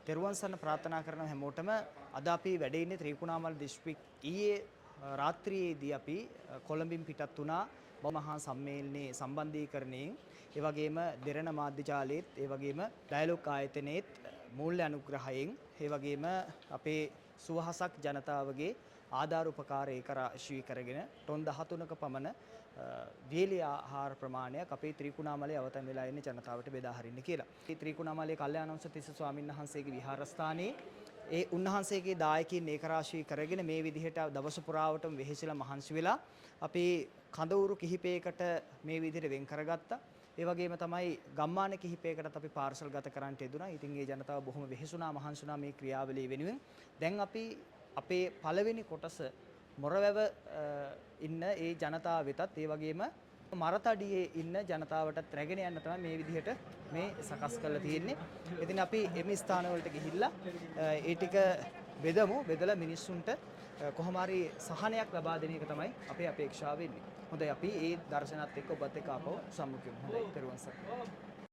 තෙරුවන් සරණ ප්‍රාර්ථනා කරන හැමෝටම අද අපි වැඩ ඉන්නේ ත්‍රිකුණාමල දිස්ත්‍රික් ඊයේ රාත්‍රියේදී අපි කොළඹින් පිටත් වුණා මහා සම්මේලනයේ සම්බන්ධීකරණයෙන් ඒ වගේම දෙරණ මාධ්‍ය ජාලයේත් ඒ වගේම ඩයලොග් ආයතනයේත් මූල්‍ය අනුග්‍රහයෙන් ඒ වගේම අපේ සුවහසක් ජනතාවගේ ආධාර උපකාර ඒකරාශී කරගෙන ටොන් 13ක පමණ වේලි ආහාර ප්‍රමාණයක් අපේ ත්‍රිකුණාමලයේ අවතන් වෙලා ඉන්නේ ජනතාවට බෙදා හරින්න කියලා. මේ ත්‍රිකුණාමලයේ කල්යාණවංශ තිස්ස ස්වාමීන් වහන්සේගේ විහාරස්ථානයේ ඒ උන්වහන්සේගේ දායකයන් ඒකරාශී කරගෙන මේ විදිහට දවස පුරාවටම වෙහෙසලා මහන්සි වෙලා අපි කඳවුරු කිහිපයකට මේ විදිහට වෙන් කරගත්තා. ඒ වගේම තමයි ගම්මාන කිහිපයකටත් අපි පාර්සල් ගත කරන්නට යෙදුණා. ඉතින් ඒ ජනතාව බොහොම වෙහෙසුණා මහන්සුණා මේ ක්‍රියාවලිය වෙනුවෙන්. දැන් අපි අපේ පළවෙනි කොටස මොරවැව ඉන්න ඒ ජනතාව වෙතත් ඒ වගේම මරතඩියේ ඉන්න ජනතාවටත් රැගෙන යන්න තමයි මේ විදිහට මේ සකස් කරලා තියෙන්නේ. ඉතින් අපි එමි ස්ථානවලට ගිහිල්ලා ඒ ටික බෙදලා මිනිස්සුන්ට කොහොම හරි සහනයක් ලබා දෙන එක තමයි අපේ අපේක්ෂාව වෙන්නේ. හොඳයි අපි ඒ දර්ශනත් එක්ක ඔබත් එක්ක ආපහු සම්මුඛ වෙමු. හොඳයි, ත්වන් සරණයි.